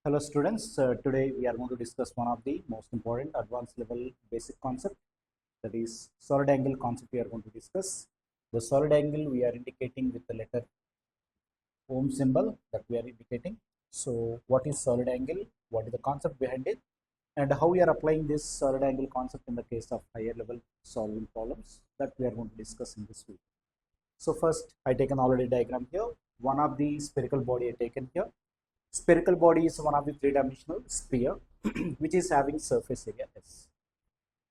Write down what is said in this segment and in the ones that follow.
Hello students, today we are going to discuss one of the most important advanced level basic concept, that is solid angle concept we are going to discuss. The solid angle we are indicating with the letter ohm symbol that we are indicating. So what is solid angle, what is the concept behind it, and how we are applying this solid angle concept in the case of higher level solving problems, that we are going to discuss in this video. So first I taken already diagram here, one of the spherical body I taken here. Spherical body is one of the three-dimensional sphere which is having surface area S.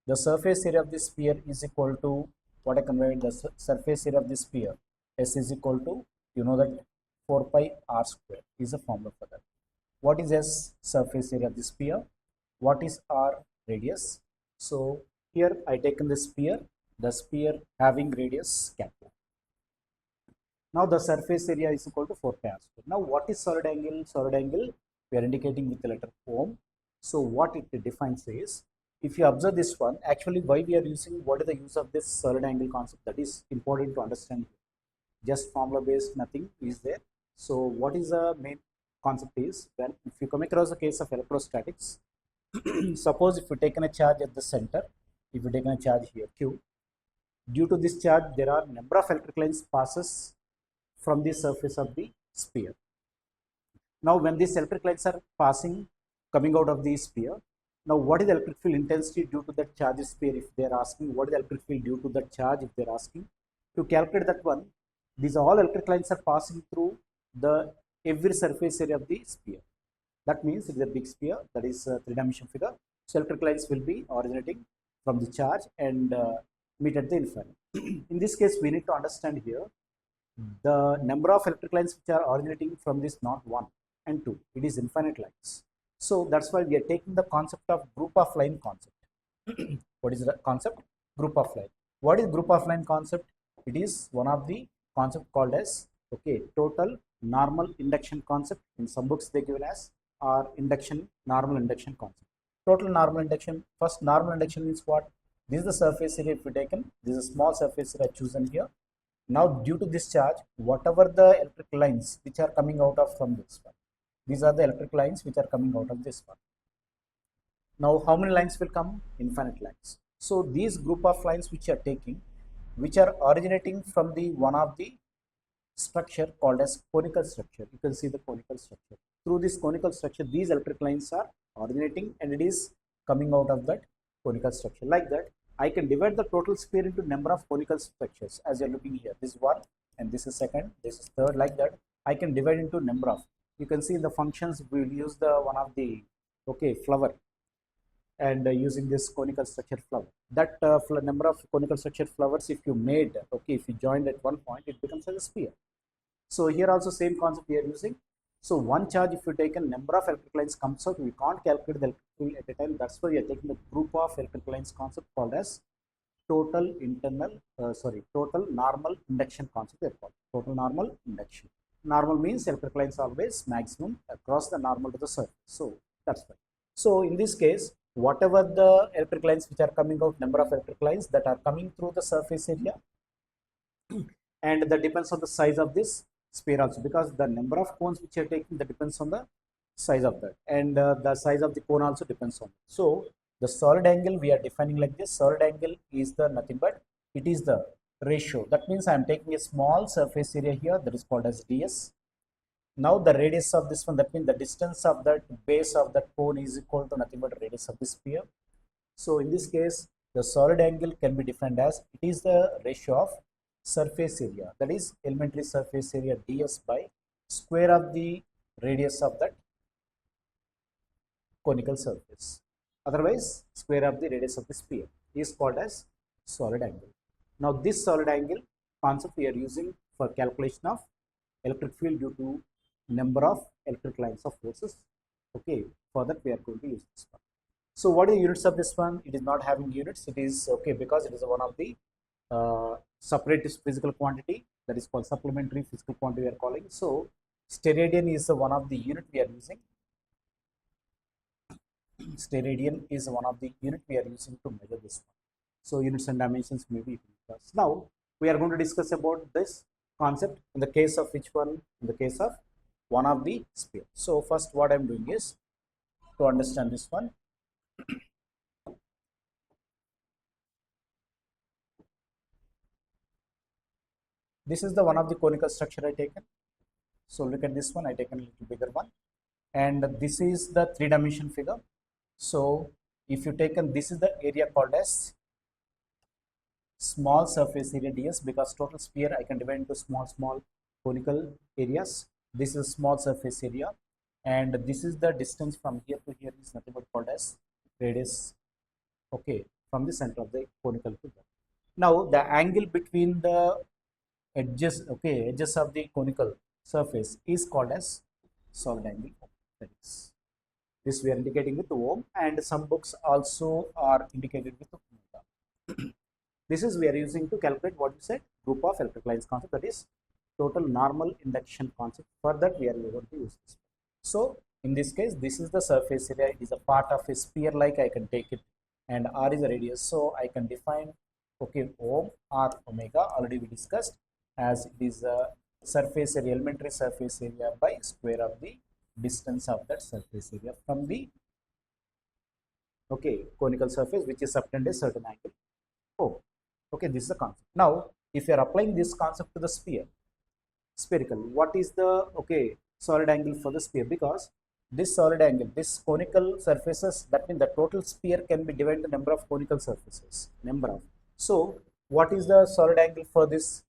The surface area of the sphere is equal to what I conveyed, the surface area of the sphere S is equal to, you know that 4 pi r square is a formula for that. What is S? Surface area of the sphere. What is r? Radius. So here I taken the sphere having radius capital. Now the surface area is equal to 4 pi r square. Now what is solid angle? Solid angle we are indicating with the letter ohm. So what it defines is, if you observe this one, actually why we are using, what is the use of this solid angle concept, that is important to understand. Just formula based, nothing is there. So what is the main concept is, well, if you come across the case of electrostatics, suppose if you taken a charge at the center, if you taken a charge here Q, due to this charge there are number of electric lines passes from the surface of the sphere. Now when these electric lines are passing, coming out of the sphere, now what is the electric field intensity due to that charge sphere, if they are asking, what is the electric field due to that charge, if they are asking, to calculate that one, these all electric lines are passing through the every surface area of the sphere. That means it is a big sphere, that is a three-dimensional figure. So electric lines will be originating from the charge and meet at the infinite. In this case, we need to understand here the number of electric lines which are originating from this, not 1 and 2, it is infinite lines. So that's why we are taking the concept of group of line concept. What is the concept? Group of line. What is group of line concept? It is one of the concept called as, okay, total normal induction concept. In some books they given as, or induction, normal induction concept. Total normal induction, first normal induction means what? This is the surface area if we taken, this is a small surface area chosen here. Now due to this charge, whatever the electric lines which are coming out of from this one, these are the electric lines which are coming out of this one. Now how many lines will come? Infinite lines. So these group of lines which are taking, which are originating from the one of the structure called as conical structure. You can see the conical structure. Through this conical structure, these electric lines are originating and it is coming out of that conical structure. Like that, I can divide the total sphere into number of conical structures as you are looking here. This is one and this is second, this is third, like that. I can divide into number of. You can see in the functions we will use the one of the, okay, flower, and using this conical structure flower. That number of conical structure flowers, if you made, okay, if you joined at one point, it becomes as a sphere. So here also same concept we are using. So one charge, if you take a number of electric lines comes out, we can't calculate the electric field at a time. That's why we are taking the group of electric lines concept called as total total normal induction concept. Total normal induction. Normal means electric lines always maximum across the normal to the surface. So that's why. So in this case, whatever the electric lines which are coming out, number of electric lines that are coming through the surface area, and that depends on the size of this sphere also, because the number of cones which you are taking, that depends on the size of that, and the size of the cone also depends on it. So the solid angle we are defining like this. Solid angle is the nothing but it is the ratio. That means I am taking a small surface area here, that is called as ds. Now the radius of this one, that means the distance of that base of that cone is equal to nothing but radius of the sphere. So in this case, the solid angle can be defined as, it is the ratio of surface area, that is elementary surface area ds by square of the radius of that conical surface. Otherwise, square of the radius of the sphere is called as solid angle. Now this solid angle concept we are using for calculation of electric field due to number of electric lines of forces. Okay, for that we are going to use this one. So what are the units of this one? It is not having units. It is, okay, because it is one of the separate physical quantity, that is called supplementary physical quantity we are calling. So steradian is one of the unit we are using. Steradian is one of the unit we are using to measure this one. So units and dimensions may be discussed. Now we are going to discuss about this concept in the case of which one? In the case of one of the sphere. So first what I am doing is, to understand this one. This is the one of the conical structure I taken. So look at this one, I taken a little bigger one. And this is the three-dimension figure. So if you taken, this is the area called as small surface area ds, because total sphere I can divide into small conical areas. This is small surface area, and this is the distance from here to here is nothing but called as radius, okay, from the center of the conical figure. Now the angle between the edges, okay, edges of the conical surface is called as solid angle. That is, this we are indicating with ohm, and some books also are indicated with omega. This is we are using to calculate what we said, group of electric lines concept, that is total normal induction concept. For that we are going to use this. So in this case, this is the surface area. It is a part of a sphere, like I can take it, and r is the radius. So I can define, okay, ohm or omega, already we discussed, as it is a surface area, elementary surface area by square of the distance of that surface area from the, okay, conical surface, which is subtend a certain angle. Oh, okay, this is the concept. Now if you are applying this concept to the sphere, spherical, what is the, okay, solid angle for the sphere? Because this solid angle, this conical surfaces, that means the total sphere can be divided into number of conical surfaces, number of. So what is the solid angle for this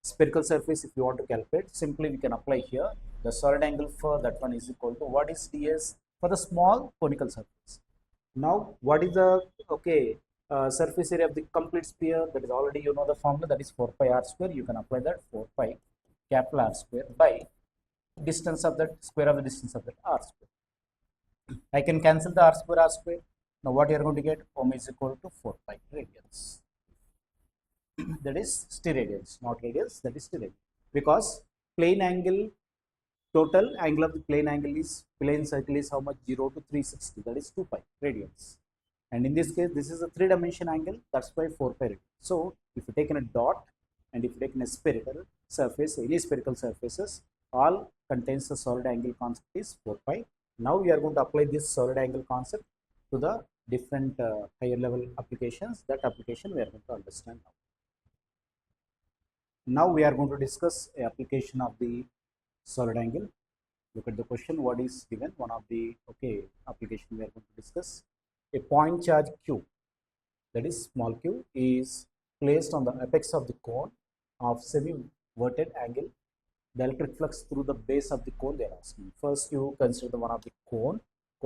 spherical surface? If you want to calculate, simply we can apply here. The solid angle for that one is equal to, what is ds for the small conical surface? Now what is the, okay, surface area of the complete sphere? That is already, you know the formula, that is 4 pi r square. You can apply that 4 pi capital R square by distance of that, square of the distance of that r square. I can cancel the r square, r square. Now what you are going to get, ohm is equal to 4 pi radians. That is steradians, not radians, that is steradians. Because plane angle, total angle of the plane angle is, plane circle is how much? 0 to 360, that is 2 pi radians. And in this case, this is a three-dimension angle, that's why 4 pi radians. So if you take in a dot, and if you take in a spherical surface, any spherical surfaces, all contains the solid angle concept is 4 pi. Now we are going to apply this solid angle concept to the different higher level applications. That application we are going to understand now. Now we are going to discuss a application of the solid angle. Look at the question, what is given, one of the, okay, application we are going to discuss. A point charge q, that is small q, is placed on the apex of the cone of semi-verted angle. The electric flux through the base of the cone they are asking. First you consider the one of the cone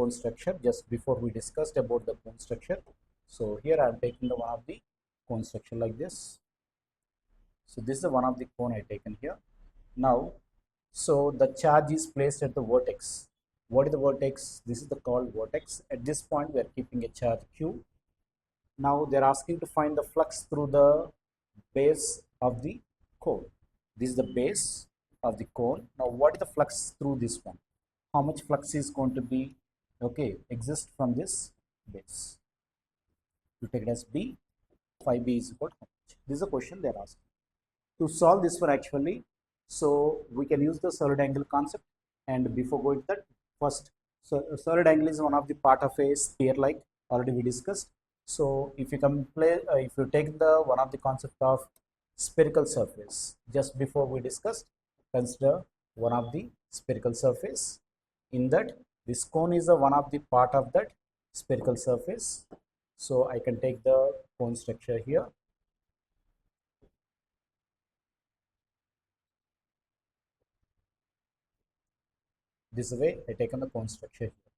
structure, just before we discussed about the cone structure. So here I am taking the one of the cone structure like this. So this is the one of the cone I taken here. Now, so the charge is placed at the vertex. What is the vertex? This is the called vertex. At this point we are keeping a charge q. Now they are asking to find the flux through the base of the cone. This is the base of the cone. Now what is the flux through this one? How much flux is going to be, okay, exist from this base? You take it as b, phi b is equal to how much? This is a question they are asking. To solve this one actually, so we can use the solid angle concept. And before going to that, first, so solid angle is one of the part of a sphere, like already we discussed. So if you if you take the one of the concept of spherical surface, just before we discussed, consider one of the spherical surface. In that, this cone is a one of the part of that spherical surface. So I can take the cone structure here. This way I taken the cone structure here.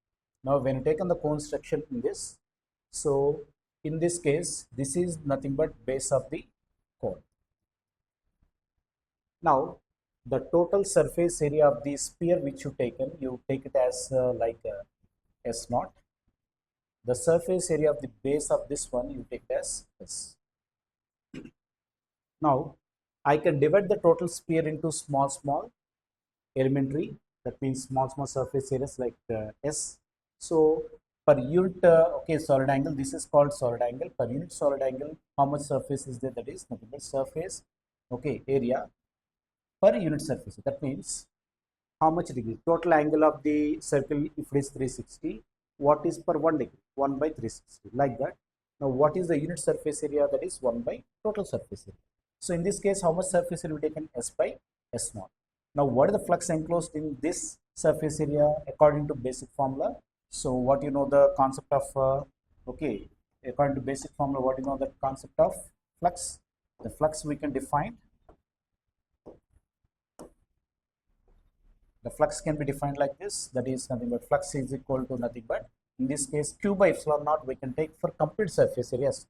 Now when you take on the cone structure in this, so in this case, this is nothing but base of the cone. Now the total surface area of the sphere which you take it as like S naught. The surface area of the base of this one you take it as S. Now I can divide the total sphere into small elementary, that means small surface areas like S. So per unit, okay, solid angle, this is called solid angle. Per unit solid angle, how much surface is there? That is nothing but surface, okay, area per unit surface. That means how much degree? Total angle of the circle, if it is 360, what is per 1 degree? 1 by 360, like that. Now what is the unit surface area? That is 1 by total surface area. So in this case, how much surface area we taken? S by S naught. Now what is the flux enclosed in this surface area according to basic formula? So what you know the concept of, okay, according to basic formula, what you know the concept of flux? The flux we can define, the flux can be defined like this, that is nothing but flux is equal to nothing but, in this case, Q by epsilon naught we can take for complete surface areas.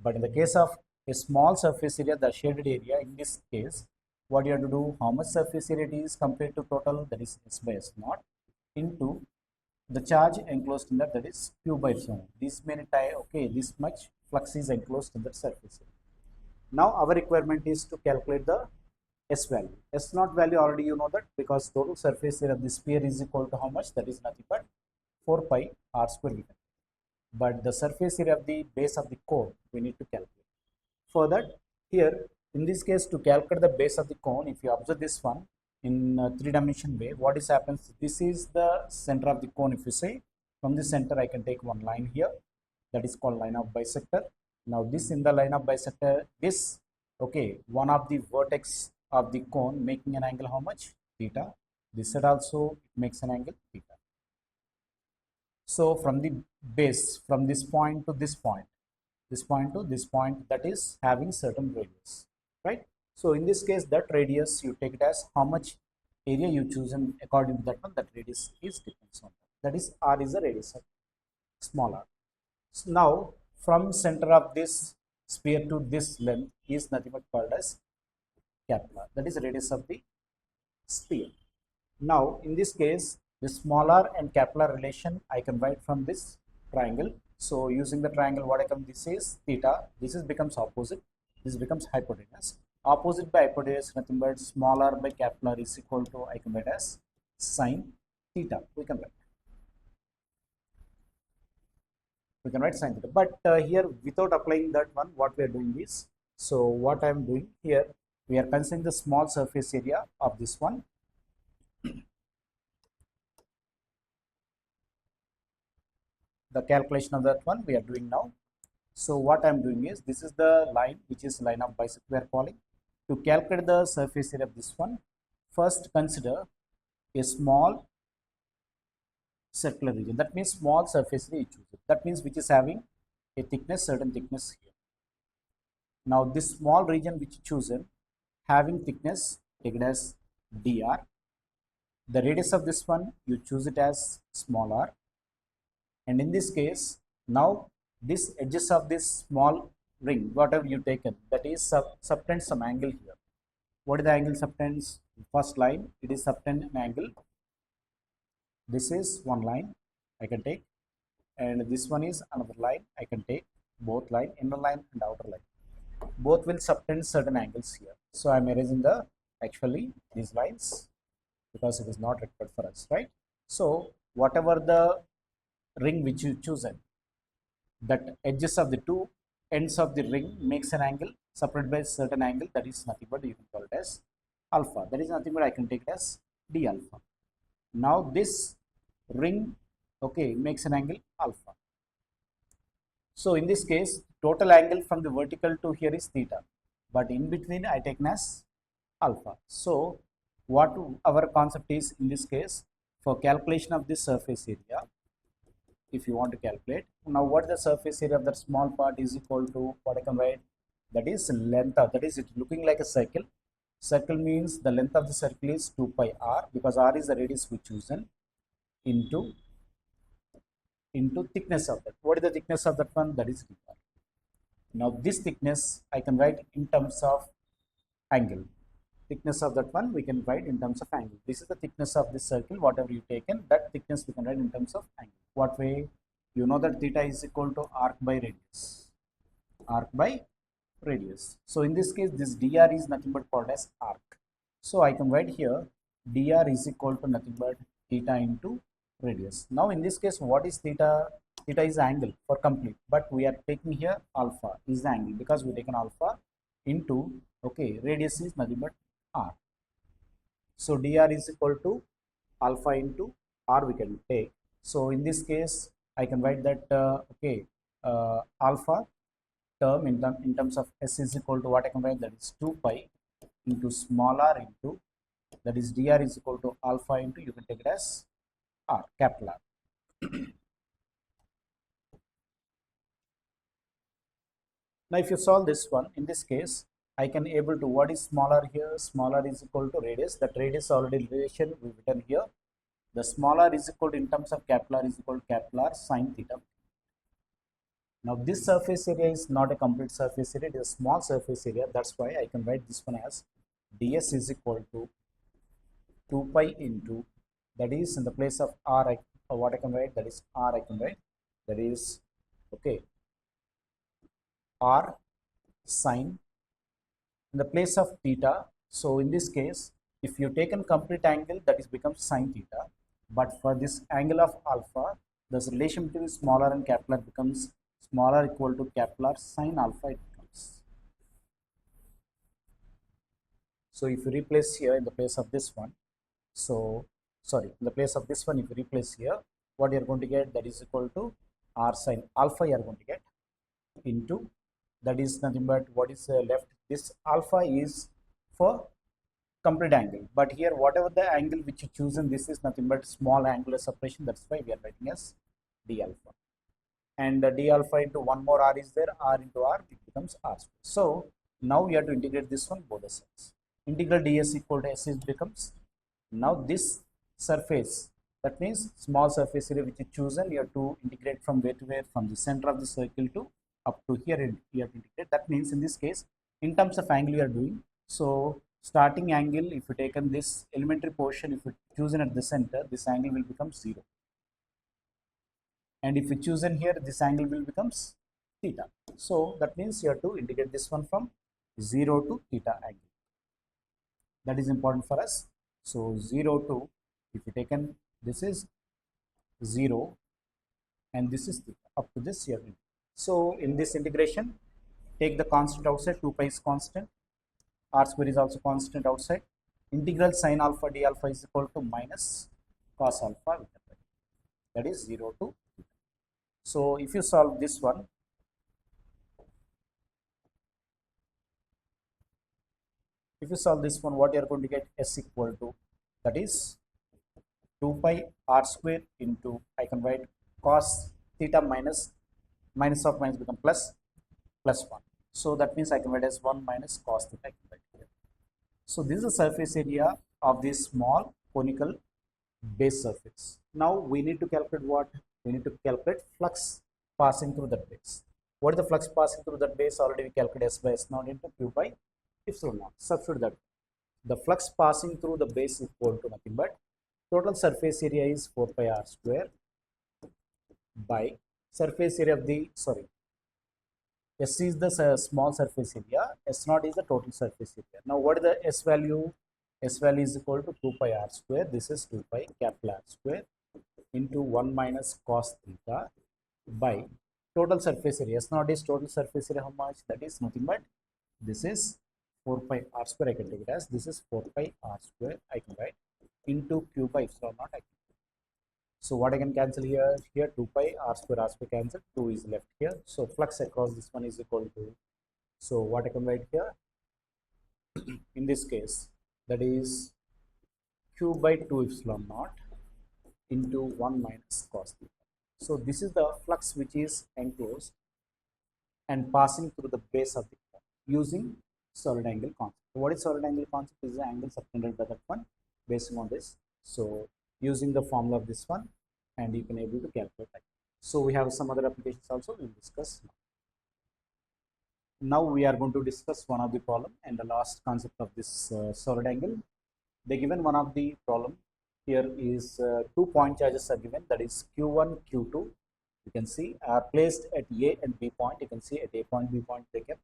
But in the case of a small surface area, the shaded area, in this case, what you have to do, how much surface area it is compared to total, that is S by S naught, into the charge enclosed in that, that is Q by epsilon. This many time, okay, this much flux is enclosed in that surface area. Now our requirement is to calculate the S value. S naught value already you know that, because total surface area of the sphere is equal to how much? That is nothing but 4 pi r square meter. But the surface area of the base of the cone we need to calculate. For that, here in this case, to calculate the base of the cone, if you observe this one in 3-dimension way, what is happens? This is the center of the cone. If you say from the center, I can take one line here, that is called line of bisector. Now this in the line of bisector, this, okay, one of the vertex of the cone making an angle how much? Theta. This side also it makes an angle theta. So from the base, from this point to this point, this point to this point, that is having certain radius, right? So in this case, that radius you take it as how much area you choose, and according to that one, that radius is depends on that. That is r is the radius of small r. So now from center of this sphere to this length is nothing but called as capital R. That is the radius of the sphere. Now in this case, the smaller and capital R relation I can write from this triangle. So using the triangle, what I come, this is theta, this is becomes opposite, this becomes hypotenuse. Opposite by hypotenuse nothing but small r by capital R is equal to, I can write as sine theta. We can write sine theta. But here without applying that one, what we are doing is, so what I am doing here, we are considering the small surface area of this one. The calculation of that one we are doing now. So what I am doing is, this is the line which is line of bisector we are calling. To calculate the surface area of this one, first consider a small circular region. That means small surface area you choose it. That means which is having a thickness, certain thickness here. Now this small region which you chosen having thickness, take it as dr. The radius of this one you choose it as small r. And in this case, now this edges of this small ring, whatever you taken, that is subtends some angle here. What is the angle subtends? First line, it is subtend an angle. This is one line I can take, and this one is another line I can take. Both line, inner line and outer line, both will subtend certain angles here. So I am erasing the actually these lines because it is not required for us, right? So whatever the ring which you chosen, that edges of the two ends of the ring makes an angle separated by a certain angle, that is nothing but you can call it as alpha. That is nothing but I can take it as d alpha. Now this ring, okay, makes an angle alpha. So in this case, total angle from the vertical to here is theta, but in between I take as alpha. So what our concept is in this case, for calculation of this surface area, if you want to calculate, now what is the surface area of that small part is equal to, what I can write, that is length of, that is it looking like a circle. Circle means the length of the circle is 2 pi r, because r is the radius we chosen, into thickness of that. What is the thickness of that one? That is dr. Now this thickness I can write in terms of angle. Thickness of that one we can write in terms of angle. This is the thickness of this circle, whatever you taken, that thickness we can write in terms of angle. What way? You know that theta is equal to arc by radius. Arc by radius. So in this case, this dr is nothing but called as arc. So I can write here dr is equal to nothing but theta into radius. Now in this case, what is theta? Theta is angle for complete, but we are taking here alpha is the angle, because we taken alpha into, okay, radius is nothing but r. So dr is equal to alpha into r we can take. So in this case I can write that okay, alpha term in terms of s is equal to what I can write, that is 2 pi into small r into, that is dr is equal to alpha into, you can take it as r, capital R. Now if you solve this one, in this case I can able to, what is smaller here, smaller is equal to radius, that radius already relation we written here, the smaller is equal to, in terms of capital R is equal to capital R sine theta. Now this surface area is not a complete surface area, it is a small surface area, that's why I can write this one as ds is equal to 2 pi into, that is in the place of r, what I can write, that is r I can write, that is okay, r sine in the place of theta. So in this case if you take a complete angle, that is becomes sine theta, but for this angle of alpha, this relation between smaller and capital R becomes smaller equal to capital R sine alpha it becomes. So if you replace here in the place of this one, so sorry, in the place of this one if you replace here, what you are going to get, that is equal to r sine alpha you are going to get into, that is nothing but what is left, this alpha is for complete angle, but here whatever the angle which you choose, and this is nothing but small angular separation, that's why we are writing as d alpha, and d alpha into one more r is there, r into r, it becomes r square. So now we have to integrate this one both the sides. Integral ds equal to s is becomes, now this surface, that means small surface area which is chosen, you have to integrate from where to where, from the center of the circle to up to here, you have to integrate. That means in this case in terms of angle you are doing, so starting angle, if you taken this elementary portion, if you chosen at the center, this angle will become 0, and if you chosen here, this angle will becomes theta. So that means you have to integrate this one from 0 to theta angle, that is important for us. So 0 to, if you taken, this is 0 and this is theta, up to this here. So in this integration, take the constant outside, 2 pi is constant, r square is also constant outside, integral sine alpha d alpha is equal to minus cos alpha, that is 0 to theta. So if you solve this one, what you are going to get, s equal to, that is 2 pi r square into, I can write cos theta minus, minus of minus become plus, plus 1. So that means I can write as 1 minus cos theta, I can write here. So this is the surface area of this small conical base surface. Now we need to calculate what? We need to calculate flux passing through that base. What is the flux passing through that base? Already we calculated s by s naught into q by epsilon naught. Substitute that. The flux passing through the base is equal to nothing but total surface area is 4 pi r square by surface area of the, sorry, S is the small surface area, S naught is the total surface area. Now what is the S value? S value is equal to 2 pi r square, this is 2 pi capital R square into 1 minus cos theta by total surface area. S naught is total surface area, how much? That is nothing but, this is 4 pi r square, I can take it as, this is 4 pi r square, I can write, into q by epsilon naught, I can. So what I can cancel here, 2 pi r square cancel, 2 is left here. So flux across this one is equal to, so what I can write here, in this case, that is q by 2 epsilon naught into 1 minus cos theta. So this is the flux which is enclosed and passing through the base of the cone using solid angle concept. So what is solid angle concept? Is the angle subtended by that one based on this. So using the formula of this one, and you can able to calculate that. So we have some other applications also we will discuss. Now we are going to discuss one of the problem and the last concept of this solid angle. They given one of the problem here is 2 point charges are given, that is q1, q2. You can see are placed at A and B point. You can see at A point, B point they kept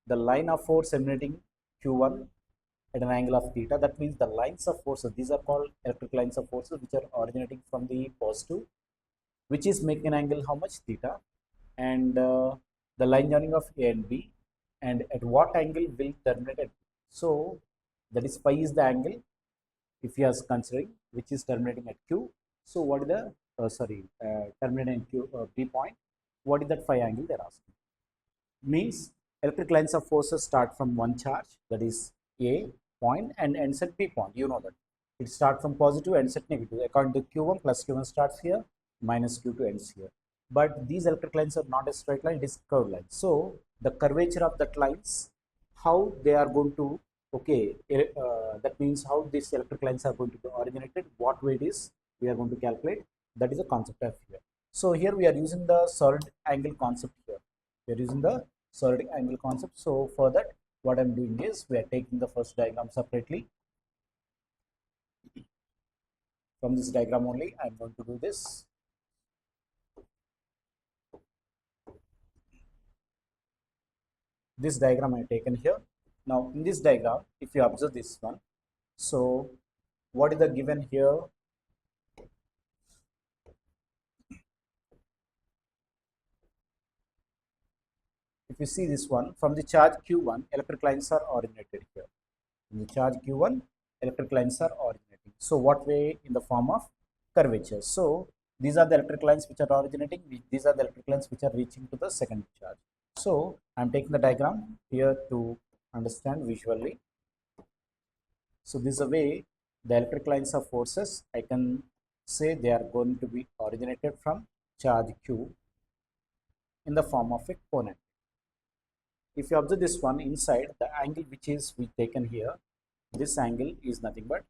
the line of force emanating q1 at an angle of theta. That means the lines of forces, these are called electric lines of forces, which are originating from the positive, which is making an angle how much? Theta. And the line joining of A and B, and at what angle will terminate at. So that is phi is the angle if you are considering which is terminating at Q. So what is the terminate in B point. What is that phi angle they're asking? Means electric lines of forces start from one charge, that is A point, and ends at B point. You know that it starts from positive, ends at negative. According to Q1, plus Q1 starts here, minus Q2 ends here. But these electric lines are not a straight line, it is curved line. So the curvature of that lines, how they are going to, okay, that means how these electric lines are going to be originated, what way it is, we are going to calculate. That is the concept of here. So here we are using the solid angle concept here. We are using the solid angle concept. So for that, what I'm doing is we are taking the first diagram separately. From this diagram only, I'm going to do this. This diagram I have taken here. Now in this diagram, if you observe this one, so what is the given here? If you see this one, from the charge Q1, electric lines are originated here. In the charge Q1, electric lines are originating. So what way? In the form of curvature. So these are the electric lines which are originating. These are the electric lines which are reaching to the second charge. So I'm taking the diagram here to understand visually. So this is a way the electric lines of forces, I can say they are going to be originated from charge Q in the form of a cone. If you observe this one inside, the angle which is we taken here, this angle is nothing but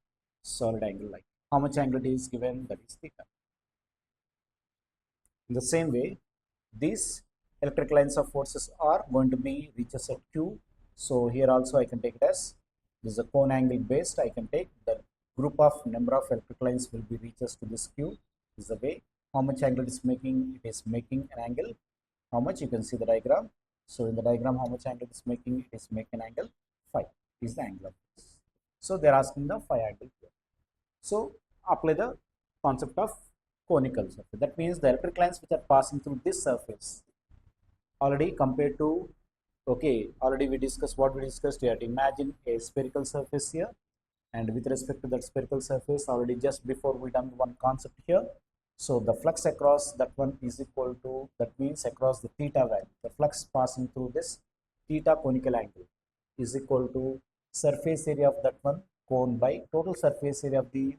solid angle line. How much angle it is given? That is theta. In the same way, these electric lines of forces are going to be reaches at Q. So here also I can take it as this is a cone angle based. I can take the group of number of electric lines will be reaches to this Q. This is the way. How much angle it is making? It is making an angle. How much? You can see the diagram. So in the diagram, how much angle it is making? It is making an angle phi. Is the angle of this. So they are asking the phi angle here. So apply the concept of conical surface. That means the electric lines which are passing through this surface already compared to, okay, already we discussed what we discussed here. Imagine a spherical surface here, and with respect to that spherical surface, already just before we done one concept here. So the flux across that one is equal to, that means across the theta value, the flux passing through this theta conical angle is equal to surface area of that one cone by total surface area of the,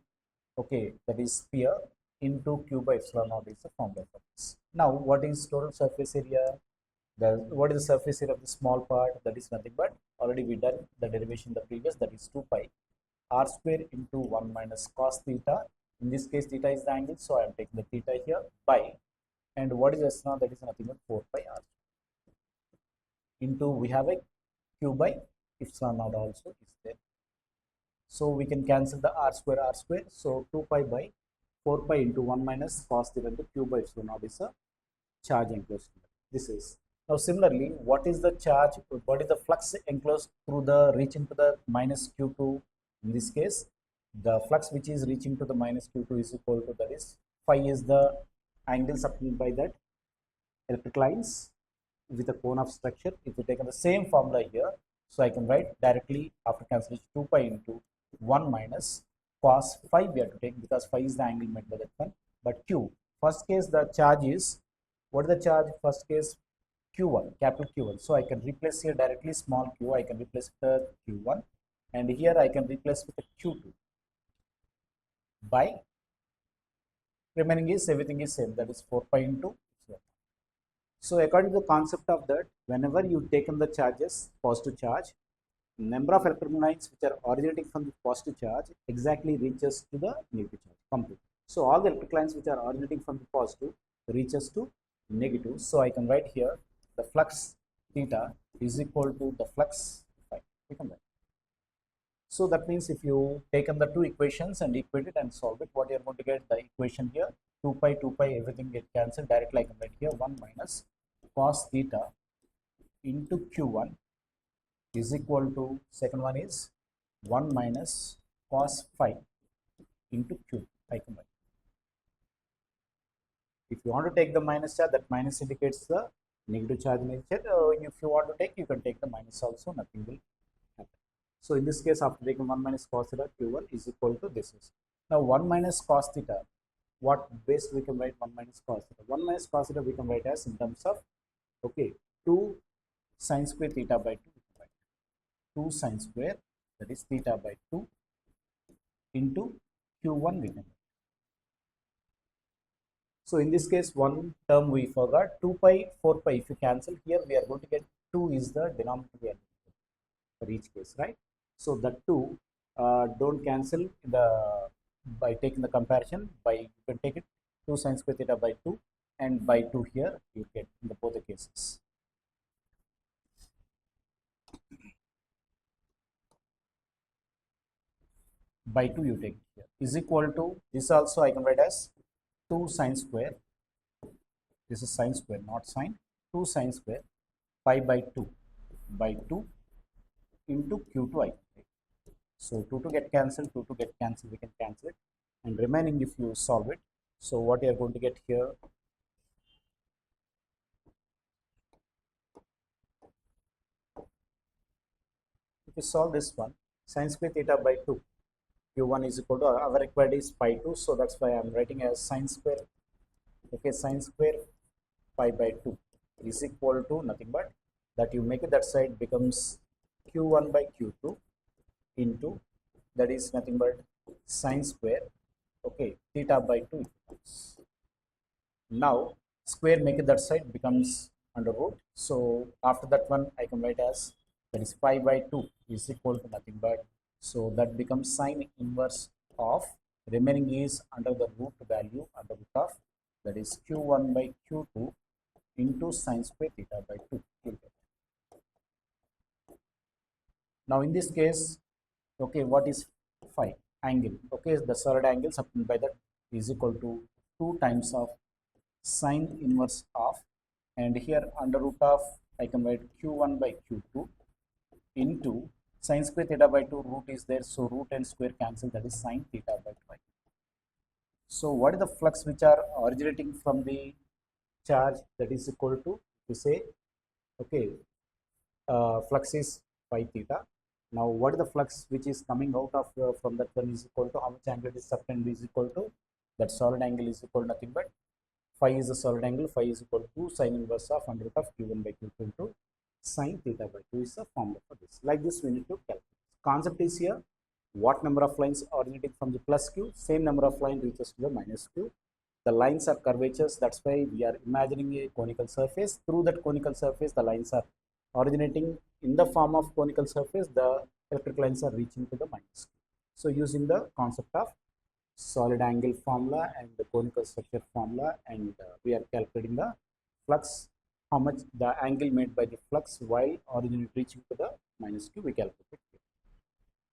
okay, that is sphere into q by epsilon naught is the formula for this. Now what is total surface area? What is the surface area of the small part? That is nothing but already we done the derivation in the previous, that is 2 pi r square into 1 minus cos theta. In this case, theta is the angle, so I am taking the theta here by, and what is s now? That is nothing but 4 pi r into, we have a q by epsilon naught also is there. So we can cancel the r square. So 2 pi by 4 pi into 1 minus cos theta into q by epsilon naught is a charge enclosed. This is. Now similarly, what is the charge, what is the flux enclosed through the reaching to the minus q2? In this case, the flux which is reaching to the minus q2 is equal to, that is phi is the angle supplied by that electric lines with a cone of structure. If you take the same formula here, so I can write directly after cancellation 2 pi into 1 minus cos phi we have to take, because phi is the angle made by that one. But q, first case the charge is, what is the charge? First case q1, capital Q1. So I can replace here directly small q, I can replace with the q1, and here I can replace with the q2 by, remaining is everything is same, that is 4 pi into 0. So according to the concept of that, whenever you taken the charges, positive charge, number of electron lines which are originating from the positive charge exactly reaches to the negative charge complete. So all the electric lines which are originating from the positive reaches to negative. So I can write here the flux theta is equal to the flux phi. So that means if you taken the two equations and equate it and solve it, what you are going to get the equation here, 2 pi, everything get cancelled. Directly I can write here 1 minus cos theta into q1 is equal to, second one is 1 minus cos phi into q. I can write. If you want to take the minus charge, that minus indicates the negative charge nature. If you want to take, you can take the minus also, nothing will happen. So in this case, after taking 1 minus cos theta, q1 is equal to this. Now 1 minus cos theta, what base we can write 1 minus cos theta. 1 minus cos theta we can write as in terms of, okay, 2 sine square theta by 2. 2 sine square, that is theta by 2 into q1 we can. So in this case, one term we forgot, 2 pi, 4 pi. If you cancel here, we are going to get 2 is the denominator we are for each case, right? So that 2 don't cancel by taking the comparison. By you can take it 2 sine square theta by 2 and by 2 here you get in the both the cases. By 2 you take it here is equal to this also I can write as 2 sine square. This is sine square, not sine. 2 sine square pi by 2 by 2 into q2 I can take. So 2 to get cancelled, 2 to get cancelled, we can cancel it, and remaining if you solve it. So what you are going to get here, if you solve this one, sine square theta by 2, q1 is equal to, our required is pi 2, so that's why I am writing as sine square, okay, sine square pi by 2 is equal to nothing but that you make it that side becomes q1 by q2 into, that is nothing but sine square, okay, theta by 2. Now square make it that side becomes under root. So after that one I can write as, that is pi by 2 is equal to nothing but, so that becomes sine inverse of, remaining is under the root value under root of, that is q1 by q2 into sine square theta by 2. Now in this case, okay, what is phi? Angle. Okay, the solid angle subtended by that is equal to 2 times of sine inverse of, and here under root of I can write q1 by q2 into sine square theta by 2, root is there, so root and square cancel, that is sine theta by 2. So what is the flux which are originating from the charge, that is equal to, we say, okay, flux is phi theta. Now what is the flux which is coming out of from that one is equal to how much angle is subtended is equal to, that solid angle is equal to nothing but phi is the solid angle, phi is equal to sine inverse of under root of q1 by q2 into sine theta by 2 is the formula for this. Like this we need to calculate. Concept is here, what number of lines originating from the plus q, same number of line reaches to the minus q. The lines are curvatures, that's why we are imagining a conical surface. Through that conical surface, the lines are originating in the form of conical surface, the electric lines are reaching to the minus q. So using the concept of solid angle formula and the conical structure formula, and we are calculating the flux, how much the angle made by the flux while origin reaching to the minus q, we calculate.